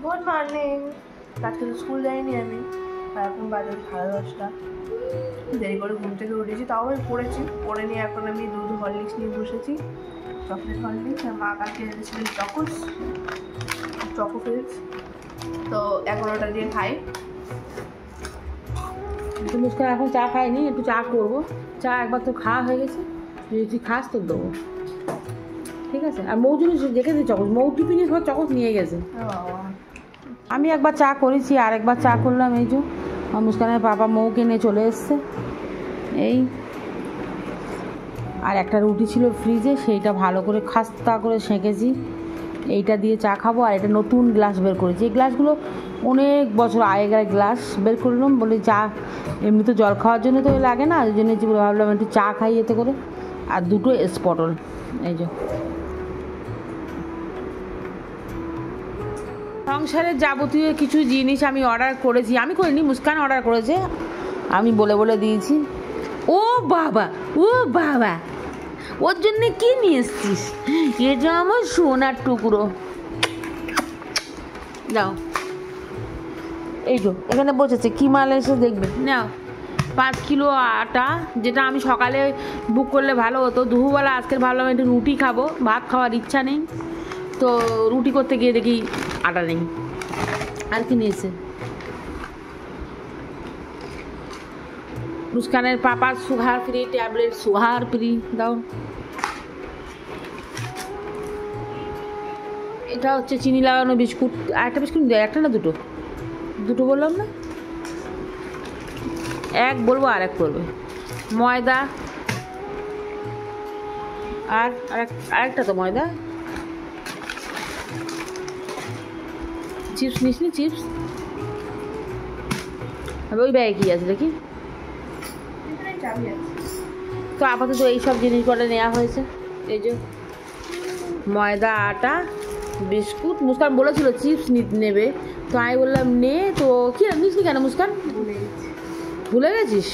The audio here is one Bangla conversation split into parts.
Good morning. আজকে তো স্কুল যাইনি আমি, আর এখন বাজে 10:30। দেরি করে ঘুম থেকে উঠেছি, তাও আমি পড়ে নিয়ে এখন আমি দুধ হরলিক্স নিয়ে বসেছি, চকলেট হরলিক্স। আর মা কালকে এনেছিলেন চকো ফিল্স, তো এখন ওটা দিয়ে খাই। মুস্কান এখন চা খাইনি, একটু চা করবো। চা একবার তো খাওয়া হয়ে গেছে, যদি তুই খাস তো দেবো, ঠিক আছে? আর মৌ জিনিস দেখে দিই, চকলেট মৌ টিফিনে সব চকলেট নিয়ে গেছে। আমি একবার চা করেছি, আর একবার চা করলাম। এই যে মুস্কানের বাবা মৌকে নিয়ে চলে এসছে। এই আর একটা রুটি ছিল ফ্রিজে, সেইটা ভালো করে খাস্তা করে সেঁকেছি। এইটা দিয়ে চা খাবো। আর এটা নতুন গ্লাস বের করেছি। এই গ্লাসগুলো অনেক বছর আগেকার গ্লাস বের করলাম, বলে চা এমনি তো জল খাওয়ার জন্য তো লাগে না, ওই জন্য ভাবলাম একটু চা খাই এতে করে। আর দুটো স্পটল। এই যে সংসারের যাবতীয় কিছু জিনিস আমি অর্ডার করেছি। আমি করিনি, মুস্কান অর্ডার করেছে, আমি বলে দিয়েছি। ও বাবা, ও বাবা, ওর জন্যে কি নিয়ে এসছিস? এটা আমার সোনার টুকরো। যাও, এই তো এখানে বসেছে, কি মাল এসে দেখবে। নাও 5 কিলো আটা, যেটা আমি সকালে বুক করলে ভালো হতো। দুপুরবেলা আজকের ভাবলাম একটু রুটি খাবো, ভাত খাওয়ার ইচ্ছা নেই, তো রুটি করতে গিয়ে দেখি আটা নেই। আর কি নিয়েছে? মুস্কানের পাপার sugar free tablet, sugar free দাও। এটা হচ্ছে চিনি লাগানো বিস্কুট। আর একটা বিস্কুট দেয়, একটা না দুটো বললাম না? এক বলবো আর এক করবে। ময়দা আর আরেকটা তো ময়দা। চিপস নিসনি? চিপস ওই ব্যাগে কি আছে দেখি। তো আপাতত এইসব জিনিসগুলো নেওয়া হয়েছে। এই যে ময়দা, আটা, বিস্কুট। মুস্কান বলেছিল চিপস নেবে, তো আমি বললাম নে। তো কি নিসনি কেন মুস্কান? ভুলে গেছিস?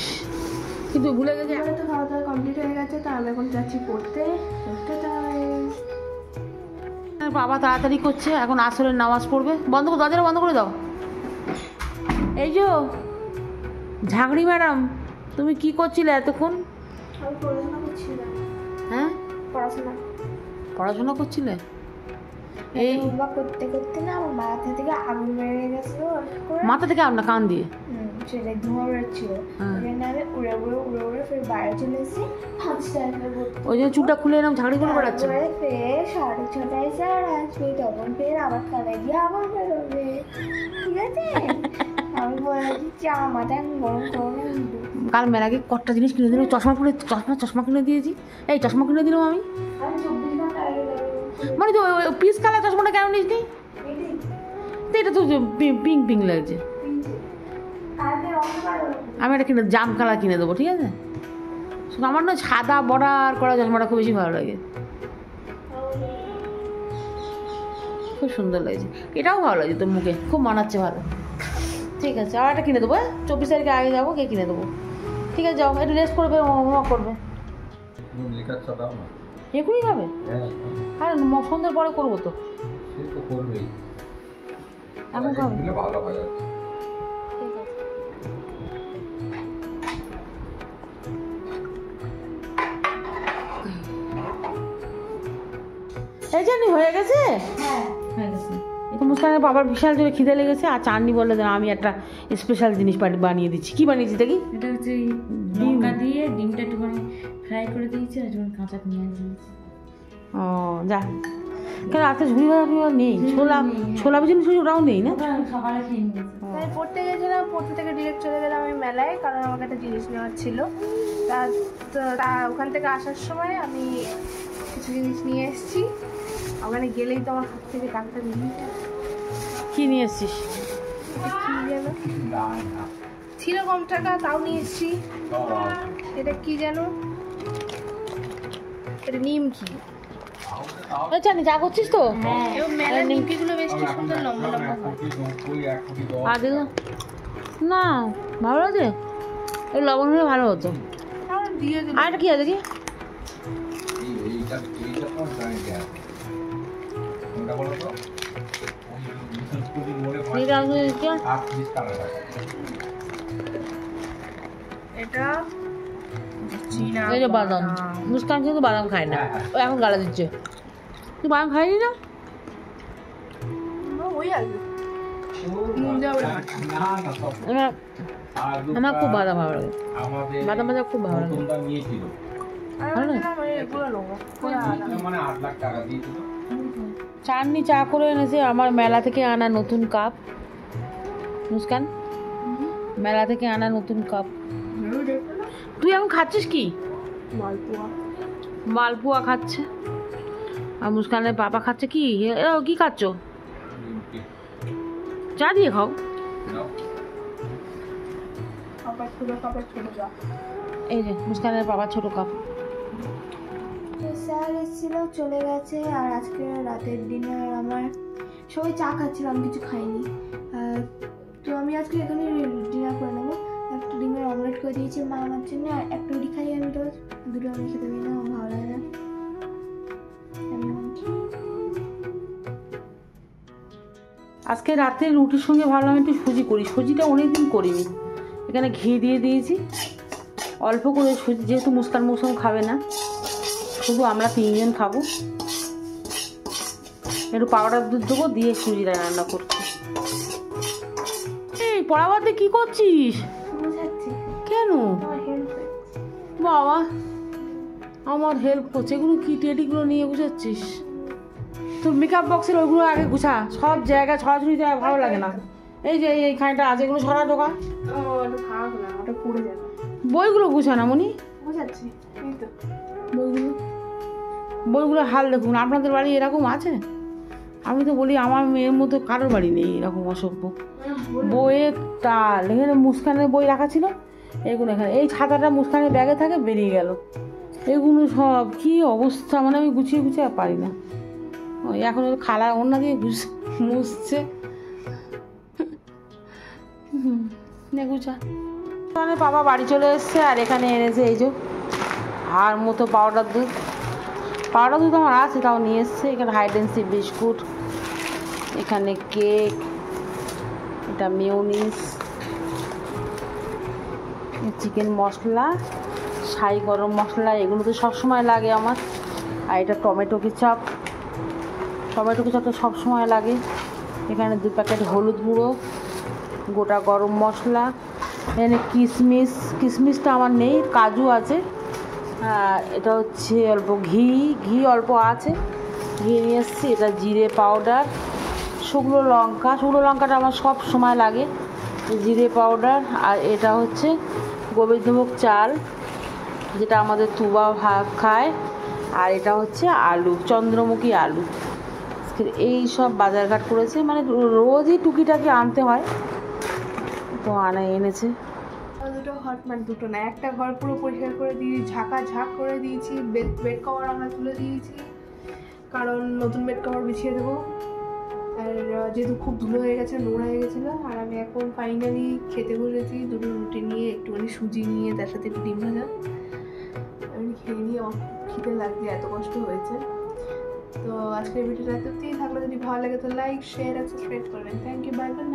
কিন্তু ভুলে গেছি। আমার তো খাওয়া দাওয়া কমপ্লিট হয়ে গেছে, তো আমি এখন যাচ্ছি পড়তে। বাবা তাড়াতাড়ি করছে, এখন আসরের নামাজ পড়বে। বন্ধ করে, দরজাটা বন্ধ করে দাও। এই যে ঝাঁকড়ি ম্যাডাম, তুমি কি করছিলে এতক্ষণ? আমি পড়াশোনা করছিলাম। হ্যাঁ, পড়াশোনা করছিলে? এই করতে করতে না আমার মাথা থেকে আগুন বেরিয়ে গেছিল। মাথা থেকে আপনার কান দিয়ে সেটা ধোঁয়া বেরোচ্ছিল, আমি উড়ে ফের বাইরে চলে এসেছি। 5টা ওই জন্য চুলটা খুলে এরকম ঝাড়ি করে বেড়াচ্ছে। ফের 6:30 স্যার আসবে, তখন ফের আবার কানে দিয়ে আবার বেরোবে, ঠিক আছে? আমি বলে দিচ্ছি আমার মাথা এখন গরম করে। কাল মেলাকে কটা জিনিস কিনে দিল। চশমা কিনে দিয়েছি। এই চশমা কিনে দিলাম আমি। 24 ঘন্টা আগে মানে তো পিস কালার চশমাটা কেন নিস নি? এটা তো পিঙ্ক লাগছে। আমি একটা কিনে জাম কালার কিনে দেবো, ঠিক আছে? আমার না সাদা বর্ডার করা চশমাটা খুব বেশি ভালো লাগে, খুব সুন্দর লাগছে। এটাও ভালো লাগছে, তোর মুখে খুব মানাচ্ছে, ভালো। ঠিক আছে, আর একটা কিনে দেবো। 24 তারিখে আগে যাবো, কে কিনে দেবো। ঠিক আছে, যাও, একটু রেস্ট করবে, হোমওয়ার্ক করবে। এখনই খাবে? আর সন্ধ্যের পরে করবো তো। এখন খাবে? এই জানি হয়ে গেছে। হ্যাঁ হয়ে গেছে। মুস্কানের বাবার বিশাল জোরে খিদে লেগেছে, আর চাননি বললে আমি একটা স্পেশাল জিনিস বানিয়ে দিচ্ছি। কি বানিয়েছি দেখি? এটা হচ্ছে লঙ্কা দিয়ে ডিমটা একটুখানি ফ্রাই করে দিয়েছি, আর একটুখানি কাঁচা পেঁয়াজ দিয়েছি। ও যা, কেন রাতে ঝুড়ি ভাজা নেই? ছোলা জিনিস ওটাও নেই না? সকালে খেয়ে নিয়েছি। আমি পড়তে গেছিলাম, পড়তে থেকে ডিরেক্ট চলে গেলাম আমি মেলায়, কারণ আমাকে একটা জিনিস নেওয়ার ছিল। তা ওখান থেকে আসার সময় আমি কিছু জিনিস নিয়ে এসেছি। ওখানে গেলেই তো আমার হাত থেকে টাকাটা নিয়ে যায়। কি নিয়ে এসছিস? কি যেন ছিল কম টাকা, তাও নিয়ে এসেছি। এটা কি যেন, এটা নিমকি। জানি যা করছিস তো। এবং মেলার নিমকিগুলো বেশ কি সুন্দর লম্বা লম্বা হয়। আর দেখো না, ভালো লাগছে। এই লবণ হলে ভালো হতো। আর এটা কি আছে কি? এটা চীনা এই যে বাদাম, মুস্কান কিন্তু বাদাম খায় না, ও এখন গালা দিচ্ছে। তুই বাদাম খাইনি না? ওই আসবে নুন যাবে না। আমার খুব বাদাম ভালো লাগে, বাদাম ভাজা খুব ভালো লাগে। আমি বলছিলাম এগুলো নেবো চাননি চা করে এনেছে আমার মেলা থেকে আনা নতুন কাপ। মুস্কান, মেলা থেকে আনা নতুন কাপ। তুই এখন খাচ্ছিস কি? মালপোয়া। মালপোয়া খাচ্ছে, আর মুস্কানের বাবা খাচ্ছে কি? কি খাচ্ছ? চা দিয়ে খাও। এই যে মুস্কানের বাবা ছোট কাপ। স্যার এসেছিল, চলে গেছে। আর আজকে রাতের ডিনার আমার সবাই চা খাচ্ছিল, আমি কিছু খাইনি। তো আমি আজকে এখানে ডিনার করে নেবো। একটা ডিমের অমলেট করে দিয়েছি মা আমার জন্য, আর একটা রুটি খাই আমি রোজ, দুটো আমি খেতে পারি না, আমার ভালো লাগে না। আজকে রাতে রুটির সঙ্গে ভাবলাম একটু সুজি করি। সুজিটা অনেকদিন করিনি। এখানে ঘি দিয়ে দিয়েছি অল্প করে সুজি, যেহেতু মুস্কান মৌসুম খাবে না, শুধু আমরা 3 জন খাবো। একটু পাউডার দুধ দেবো, দিয়ে সুজি রান্না করছি। এই পড়াবাতে কি করছিস? কেন বাবা আমার হেল্প করছে? এগুলো কি টেডিগুলো নিয়ে গুছাচ্ছিস? তোর মেকআপ বক্সের ওইগুলো আগে গুছা, সব জায়গায় ছড়াছড়ি দেওয়া ভালো লাগে না। এই যে এইখানটা আছে, এগুলো ছড়া ঢোকা। বইগুলো গুছা না মনি, বইগুলো হাল দেখুন। আপনাদের বাড়ি এরকম আছে? আমি তো বলি আমার মেয়ের মতো কারোর বাড়ি নেই এরকম অসভ্য। বইয়ের তাল, এখানে মুস্কানের বই রাখা ছিল, এগুলো এখানে। এই ছাতাটা মুস্কানের ব্যাগে থাকে, বেরিয়ে গেল। এগুলো সব কি অবস্থা, মানে আমি গুছিয়ে গুছিয়ে আর পারি না। ওই এখন খালা ওনা দিয়ে মুছছে। গুছা মানে বাবা বাড়ি চলে এসছে, আর এখানে এনেছে এই যে আর মতো পাউডার দুধ। পাউডার দুধ আমার আছে, তাও নিয়ে এসছে। এখানে হাইড অ্যান্ড সিক বিস্কুট, এখানে কেক, এটা মিউনিস, চিকেন মশলা, ছাই গরম মশলা, এগুলো তো সবসময় লাগে আমার। আর এটা টমেটো কেচাপ, টমেটো কেচাপটা সবসময় লাগে। এখানে 2 প্যাকেট হলুদ গুঁড়ো, গোটা গরম মশলা, এখানে কিশমিশ, কিশমিশটা আমার নেই, কাজু আছে। এটা হচ্ছে অল্প ঘি, ঘি অল্প আছে, ঘি নিয়ে এসেছি। এটা জিরে পাউডার, শুকনো লঙ্কা, শুকনো লঙ্কাটা আমার সব সময় লাগে, জিরে পাউডার। আর এটা হচ্ছে গোবিন্দভোগ চাল, যেটা আমাদের তুবা ভাগ খায়। আর এটা হচ্ছে আলু, চন্দ্রমুখী আলু। এই সব বাজারঘাট করেছে, মানে রোজই টুকিটাকি আনতে হয়, তো এনেছে। দুটো হট, মানে দুটো না, একটা ঘর পুরো পরিষ্কার করে দিয়ে ঝাঁক করে দিয়েছি। বেড কভার আমরা তুলে দিয়েছি, কারণ নতুন বেড কভার বিছিয়ে দেবো। আর যেহেতু খুব ধুলো হয়ে গেছে, নোংরা হয়ে গেছিলো। আর আমি এখন ফাইনালি খেতে বসেছি, দুটো রুটি নিয়ে, একটুখানি সুজি নিয়ে, তার সাথে একটু ডিম ভাজা। আমি খেয়ে নিয়ে খিদে লাগছে, এত কষ্ট হয়েছে। তো আজকের ভিডিওটা এতটাই থাকলো। যদি ভালো লাগে তো লাইক, শেয়ার আর সাবস্ক্রাইব করবেন। Thank you, bye by.